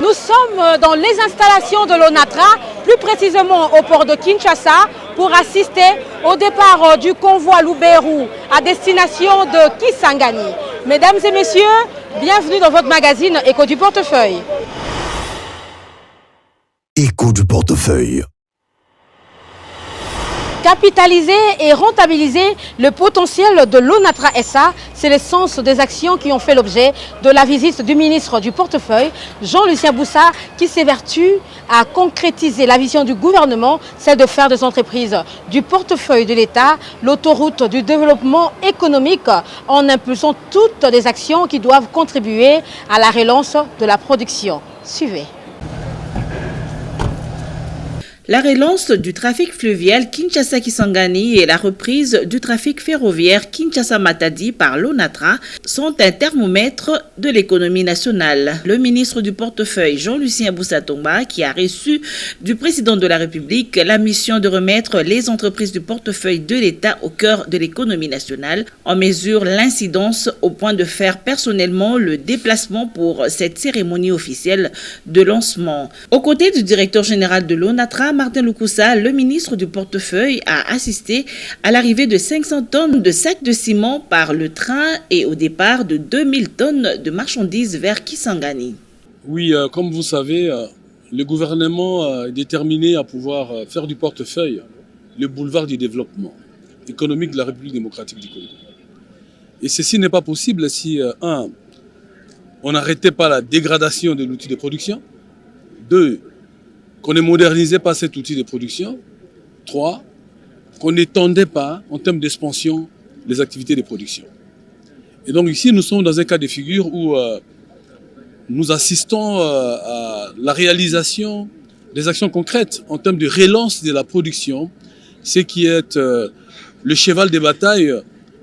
Nous sommes dans les installations de l'ONATRA, plus précisément au port de Kinshasa, pour assister au départ du convoi Lubero à destination de Kisangani. Mesdames et messieurs, bienvenue dans votre magazine Écho du portefeuille. Écho du portefeuille. Capitaliser et rentabiliser le potentiel de l'ONATRA SA, c'est l'essence des actions qui ont fait l'objet de la visite du ministre du portefeuille, Jean-Lucien Boussa, qui s'évertue à concrétiser la vision du gouvernement, celle de faire des entreprises du portefeuille de l'État l'autoroute du développement économique en impulsant toutes les actions qui doivent contribuer à la relance de la production. Suivez. La relance du trafic fluvial Kinshasa-Kisangani et la reprise du trafic ferroviaire Kinshasa-Matadi par l'ONATRA sont un thermomètre de l'économie nationale. Le ministre du portefeuille Jean-Lucien Boussa Tomba, qui a reçu du président de la République la mission de remettre les entreprises du portefeuille de l'État au cœur de l'économie nationale, en mesure l'incidence au point de faire personnellement le déplacement pour cette cérémonie officielle de lancement. Aux côtés du directeur général de l'ONATRA, Martin Loukoussa, le ministre du portefeuille, a assisté à l'arrivée de 500 tonnes de sacs de ciment par le train et au départ de 2000 tonnes de marchandises vers Kisangani. Oui, comme vous savez, le gouvernement est déterminé à pouvoir faire du portefeuille le boulevard du développement économique de la République démocratique du Congo. Et ceci n'est pas possible si, on n'arrêtait pas la dégradation de l'outil de production, 2, qu'on ne modernisait pas cet outil de production. 3, qu'on n'étendait pas, en termes d'expansion, les activités de production. Et donc ici, nous sommes dans un cas de figure où nous assistons à la réalisation des actions concrètes en termes de relance de la production, ce qui est le cheval de bataille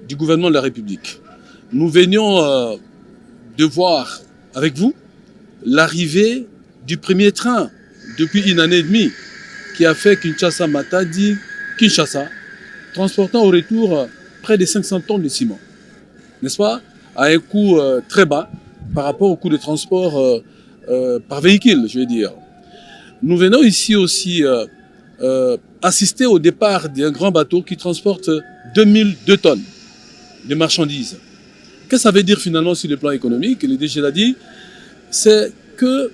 du gouvernement de la République. Nous venions de voir avec vous l'arrivée du premier train depuis une année et demie, qui a fait Kinshasa-Matadi, Kinshasa, transportant au retour près de 500 tonnes de ciment, n'est-ce pas, à un coût très bas par rapport au coût de transport par véhicule, je veux dire. Nous venons ici aussi assister au départ d'un grand bateau qui transporte 2002 tonnes de marchandises. Qu'est-ce que ça veut dire finalement sur le plan économique? Le DG l'a dit, c'est que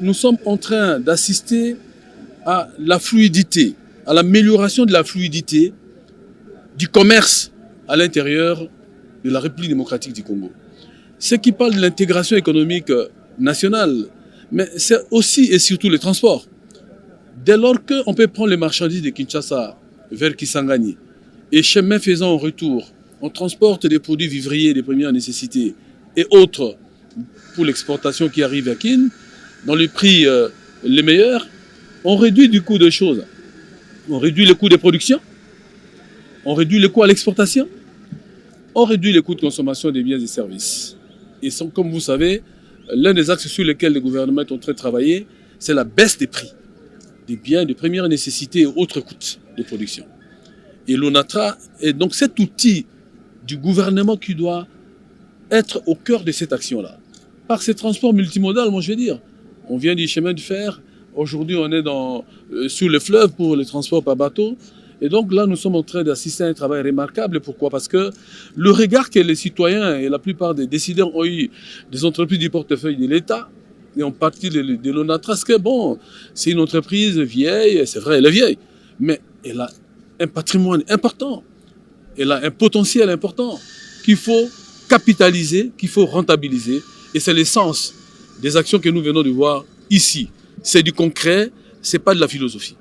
nous sommes en train d'assister à la fluidité, à l'amélioration de la fluidité du commerce à l'intérieur de la République démocratique du Congo. Ce qui parle de l'intégration économique nationale, mais c'est aussi et surtout le transport. Dès lors qu'on peut prendre les marchandises de Kinshasa vers Kisangani et chemin faisant au retour, on transporte des produits vivriers de première nécessité et autres pour l'exportation qui arrive à Kin, dans les prix les meilleurs, on réduit du coût de choses. On réduit le coût de production, on réduit le coût à l'exportation, on réduit le coût de consommation des biens et services. Et comme vous savez, l'un des axes sur lesquels le gouvernement est en train de travailler, c'est la baisse des prix des biens de première nécessité et autres coûts de production. Et l'ONATRA est donc cet outil du gouvernement qui doit être au cœur de cette action-là. Par ces transports multimodaux, moi je veux dire, on vient du chemin de fer, aujourd'hui on est sur le fleuve pour le transport par bateau. Et donc là, nous sommes en train d'assister à un travail remarquable. Pourquoi? Parce que le regard que les citoyens et la plupart des décideurs ont eu des entreprises du portefeuille de l'État, et en partie de l'ONATRA, c'est que bon, c'est une entreprise vieille, c'est vrai, elle est vieille, mais elle a un patrimoine important, elle a un potentiel important qu'il faut capitaliser, qu'il faut rentabiliser. Et c'est l'essence des actions que nous venons de voir ici. C'est du concret, c'est pas de la philosophie.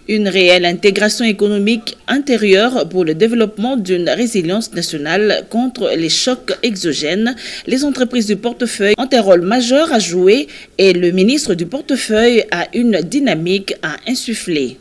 Une réelle intégration économique intérieure pour le développement d'une résilience nationale contre les chocs exogènes. Les entreprises du portefeuille ont un rôle majeur à jouer et le ministre du portefeuille a une dynamique à insuffler.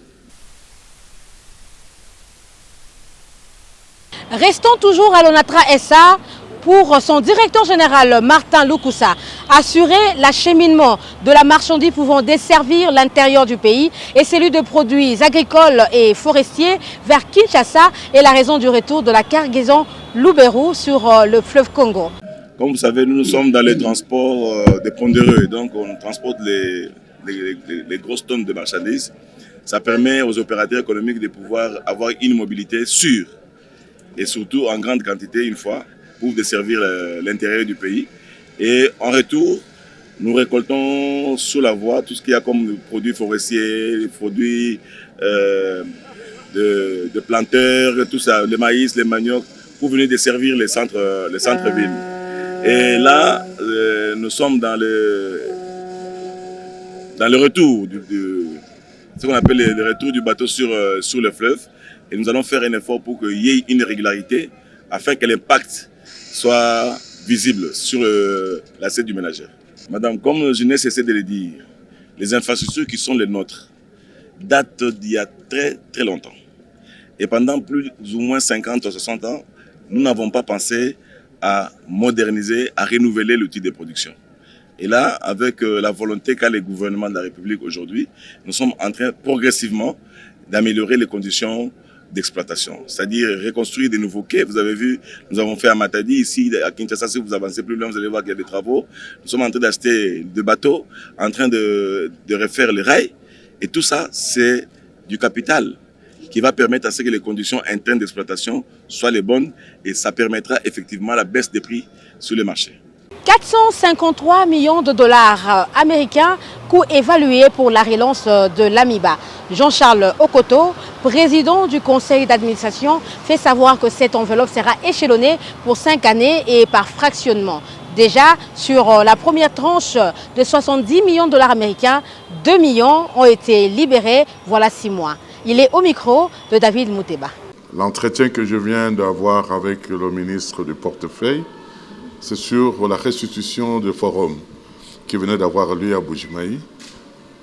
Restons toujours à l'ONATRA SA pour son directeur général Martin Loukoussa, assurer l'acheminement de la marchandise pouvant desservir l'intérieur du pays et celui de produits agricoles et forestiers vers Kinshasa est la raison du retour de la cargaison Lubero sur le fleuve Congo. Comme vous savez, nous sommes dans les transports des pondéreux, donc on transporte les grosses tonnes de marchandises. Ça permet aux opérateurs économiques de pouvoir avoir une mobilité sûre et surtout en grande quantité une fois pour desservir l'intérieur du pays. Et en retour, nous récoltons sur la voie tout ce qu'il y a comme produits forestiers, les produits de planteurs, tout ça, le maïs, les maniocs, pour venir desservir les centres-villes. Et là, nous sommes dans le retour, ce qu'on appelle le retour du bateau sur le fleuve. Et nous allons faire un effort pour qu'il y ait une régularité afin que l'impact soit visible sur l'assiette du ménagère. Madame, comme je n'ai cessé de le dire, les infrastructures qui sont les nôtres datent d'il y a très très longtemps. Et pendant plus ou moins 50 ou 60 ans, nous n'avons pas pensé à moderniser, à renouveler l'outil de production. Et là, avec la volonté qu'a le gouvernement de la République aujourd'hui, nous sommes en train progressivement d'améliorer les conditions d'exploitation, c'est-à-dire reconstruire des nouveaux quais. Vous avez vu, nous avons fait à Matadi, ici à Kinshasa, si vous avancez plus loin, vous allez voir qu'il y a des travaux. Nous sommes en train d'acheter des bateaux, en train de refaire les rails. Et tout ça, c'est du capital qui va permettre à ce que les conditions internes d'exploitation soient les bonnes et ça permettra effectivement la baisse des prix sur le marché. 453 millions de dollars américains, coût évalué pour la relance de l'AMIBA. Jean-Charles Okoto, président du conseil d'administration, fait savoir que cette enveloppe sera échelonnée pour 5 années et par fractionnement. Déjà, sur la première tranche de 70 millions de dollars américains, 2 millions ont été libérés voilà 6 mois. Il est au micro de David Mouteba. L'entretien que je viens d'avoir avec le ministre du portefeuille, c'est sur la restitution du forum qui venait d'avoir lieu à Bujimaï,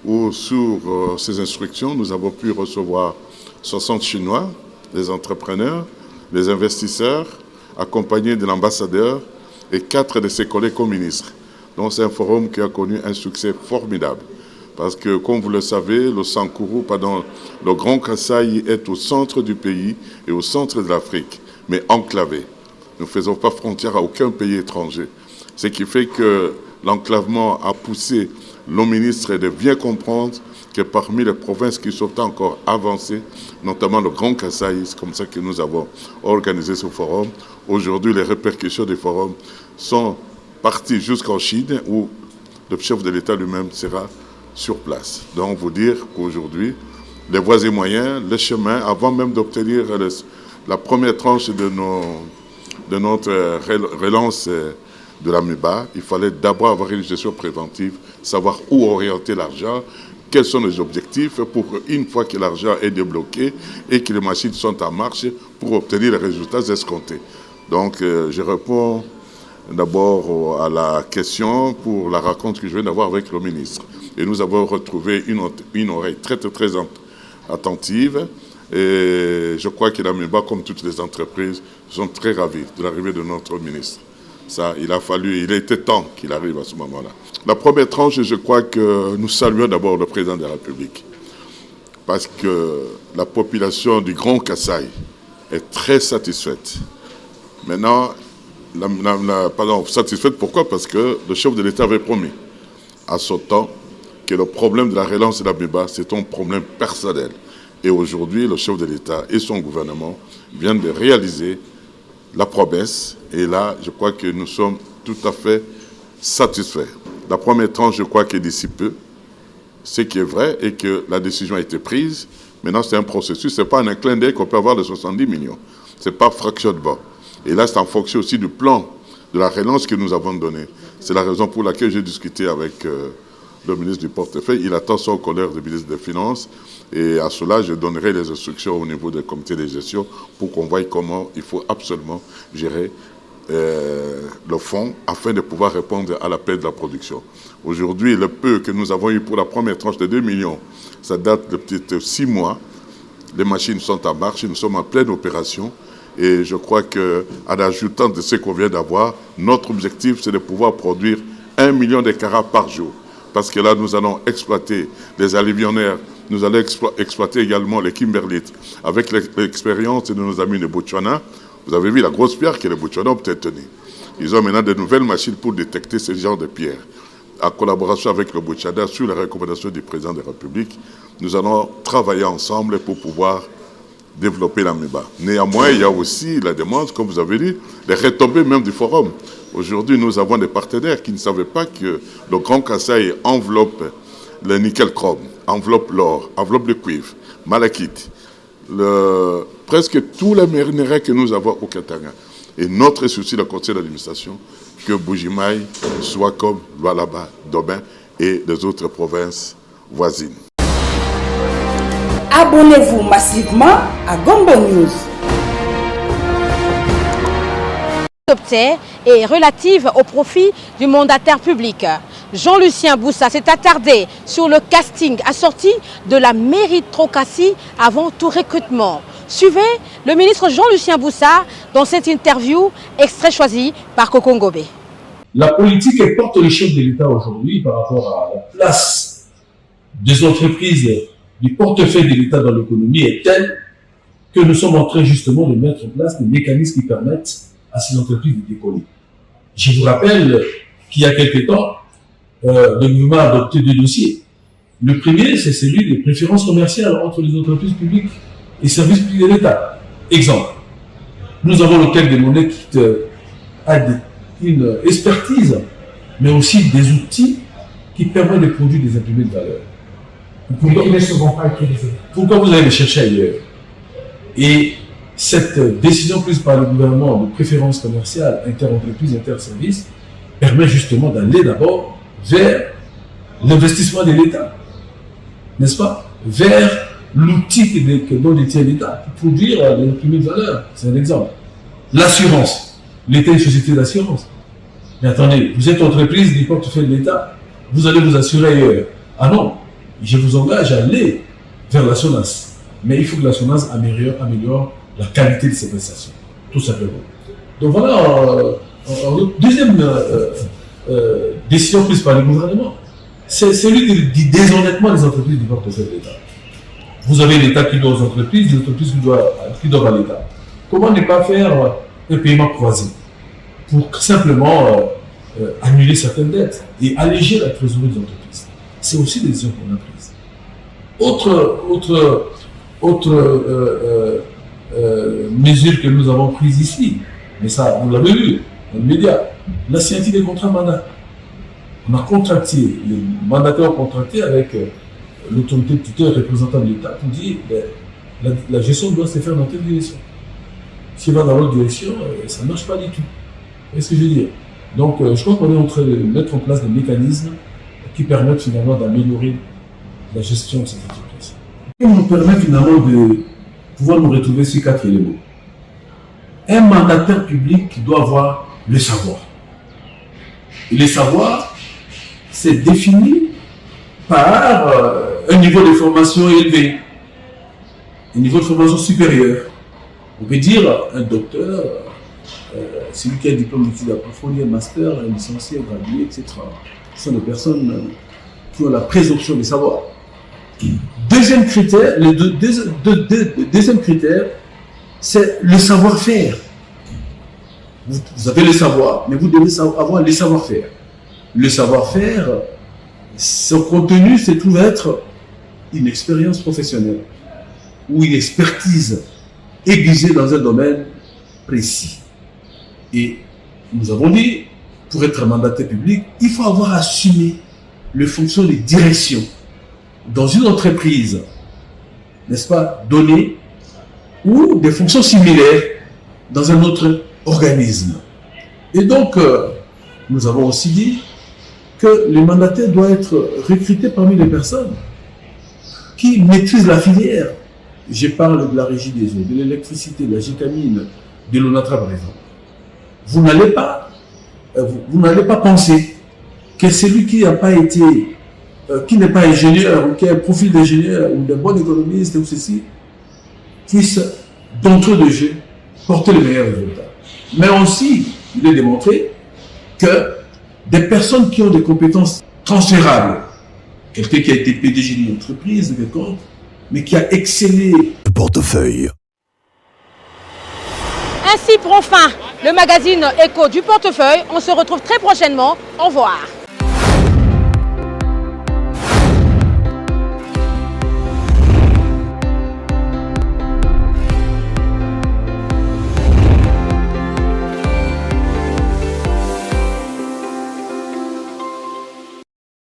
où sur ces instructions, nous avons pu recevoir 60 Chinois, les entrepreneurs, les investisseurs, accompagnés de l'ambassadeur et 4 de ses collègues co-ministres. Donc c'est un forum qui a connu un succès formidable. Parce que, comme vous le savez, le Sankourou, le Grand Kasaï est au centre du pays et au centre de l'Afrique, mais enclavé. Nous ne faisons pas frontière à aucun pays étranger. Ce qui fait que l'enclavement a poussé le ministre de bien comprendre que parmi les provinces qui sont encore avancées, notamment le Grand Kasaï, c'est comme ça que nous avons organisé ce forum. Aujourd'hui, les répercussions du forum sont parties jusqu'en Chine, où le chef de l'État lui-même sera sur place. Donc, vous dire qu'aujourd'hui, les voies et moyens, les chemins, avant même d'obtenir la première tranche de notre relance de l'AMIBA, il fallait d'abord avoir une gestion préventive, savoir où orienter l'argent, quels sont les objectifs pour une fois que l'argent est débloqué et que les machines sont en marche pour obtenir les résultats escomptés. Donc, je réponds d'abord à la question pour la rencontre que je viens d'avoir avec le ministre. Et nous avons retrouvé une oreille très attentive. Et je crois que l'AMIBA, comme toutes les entreprises, sont très ravis de l'arrivée de notre ministre. Ça, il était temps qu'il arrive à ce moment-là. La première tranche, je crois que nous saluons d'abord le président de la République. Parce que la population du Grand Kasaï est très satisfaite. Maintenant, satisfaite pourquoi? Parce que le chef de l'État avait promis à son temps que le problème de la relance de l'AMIBA, c'est un problème personnel. Et aujourd'hui, le chef de l'État et son gouvernement viennent de réaliser la promesse. Et là, je crois que nous sommes tout à fait satisfaits. La première tranche, je crois que d'ici peu, ce qui est vrai est que la décision a été prise. Maintenant, c'est un processus. Ce n'est pas un clin d'œil qu'on peut avoir de 70 millions. Ce n'est pas fractionnement. Et là, c'est en fonction aussi du plan de la relance que nous avons donné. C'est la raison pour laquelle j'ai discuté avec le ministre du portefeuille. Il attend son collègue de ministre des Finances. Et à cela, je donnerai les instructions au niveau du comité de gestion pour qu'on voie comment il faut absolument gérer le fonds afin de pouvoir répondre à l'appel de la production. Aujourd'hui, le peu que nous avons eu pour la première tranche de 2 millions, ça date de peut-être 6 mois. Les machines sont en marche, nous sommes en pleine opération. Et je crois qu'en ajoutant de ce qu'on vient d'avoir, notre objectif, c'est de pouvoir produire 1 million de carats par jour. Parce que là, nous allons exploiter les alluvionnaires, nous allons exploiter également les kimberlites. Avec l'expérience de nos amis de Botswana, vous avez vu la grosse pierre que les Botswana ont peut-être tenue. Ils ont maintenant de nouvelles machines pour détecter ce genre de pierres. En collaboration avec le Boutchada, sur les recommandations du président de la République, nous allons travailler ensemble pour pouvoir développer l'AMEBA. Néanmoins, il y a aussi la demande, comme vous avez dit, les retombées même du forum. Aujourd'hui, nous avons des partenaires qui ne savaient pas que le Grand Kasaï enveloppe le nickel-chrome, enveloppe l'or, enveloppe le cuivre, malachite, presque tous les minerais que nous avons au Katanga. Et notre souci, le conseil d'administration, que Bujimaï soit comme Lualaba, Dobin et les autres provinces voisines. Abonnez-vous massivement à Gombo News. Est relative au profit du mandataire public. Jean-Lucien Boussa s'est attardé sur le casting assorti de la méritocratie avant tout recrutement. Suivez le ministre Jean-Lucien Boussa dans cette interview, extrait choisi par Coco Ngobé. La politique elle porte le chef de l'État aujourd'hui par rapport à la place des entreprises, du portefeuille de l'État dans l'économie est telle que nous sommes en train justement de mettre en place des mécanismes qui permettent à ces entreprises de décoller. Je vous rappelle qu'il y a quelque temps, le gouvernement a adopté 2 dossiers. Le premier, c'est celui des préférences commerciales entre les entreprises publiques et services publics de l'État. Exemple, nous avons le Caisse des monnaies qui a une expertise, mais aussi des outils qui permettent de produire des imprimés de valeur. Pourquoi vous allez les chercher ailleurs? Et cette décision prise par le gouvernement de préférence commerciale, inter-entreprise, inter-service, permet justement d'aller d'abord vers l'investissement de l'État, n'est-ce pas? Vers l'outil dont détient l'État pour produire des imprimés de valeur. C'est un exemple. L'assurance. L'État est une société d'assurance. Mais attendez, vous êtes entreprise du portefeuille de l'État, vous allez vous assurer ailleurs. Ah non, je vous engage à aller vers la SONAS. Mais il faut que la SONAS améliore la qualité de ses prestations, tout simplement. Donc voilà, deuxième décision prise par le gouvernement, c'est celui du déshonnêtement des entreprises du portefeuille de l'État. Vous avez l'État qui doit aux entreprises, les entreprises qui doivent à l'État. Comment ne pas faire un paiement croisé pour simplement annuler certaines dettes et alléger la trésorerie des entreprises? C'est aussi des décisions qu'on a prises. Autre mesure que nous avons prise ici, mais ça, vous l'avez vu dans les médias, la signature des contrats mandats. On a contracté, les mandataires ont contracté avec l'autorité de tutelle représentant de l'État pour dire que la gestion doit se faire dans telle direction. Si on va dans l'autre direction, ça ne marche pas du tout. Vous voyez ce que je veux dire? Donc, je crois qu'on est en train de mettre en place des mécanismes qui permettent finalement d'améliorer la gestion de ces entreprises. Et nous permet finalement de pouvoir nous retrouver sur 4 éléments. Un mandataire public doit avoir le savoir. Et le savoir, c'est défini par un niveau de formation élevé, un niveau de formation supérieur. On peut dire un docteur, celui qui a un diplôme d'études approfondies, un master, un licencié, un gradué, etc. Ce sont des personnes qui ont la présomption de savoir. Deuxième critère, deuxième critère, c'est le savoir-faire. Vous avez le savoir, mais vous devez avoir le savoir-faire. Le savoir-faire, son contenu se trouve être une expérience professionnelle ou une expertise aiguisée dans un domaine précis. Et nous avons dit, pour être mandataire public, il faut avoir assumé les fonctions de direction dans une entreprise, n'est-ce pas, donnée, ou des fonctions similaires dans un autre organisme. Et donc, nous avons aussi dit que le mandataire doit être recruté parmi les personnes qui maîtrisent la filière. Je parle de la régie des eaux, de l'électricité, de la gécamine, de l'ONATRA par exemple. Vous n'allez pas penser que celui qui n'a pas été, qui n'est pas ingénieur, ou qui a un profil d'ingénieur, ou d'un bon économiste, ou ceci, puisse, d'entrée de jeu, porter les meilleurs résultats. Mais aussi, il est démontré que des personnes qui ont des compétences transférables, quelqu'un qui a été PDG d'une entreprise, mais qui a excellé. Le portefeuille. Ainsi prend fin le magazine Écho du portefeuille. On se retrouve très prochainement. Au revoir.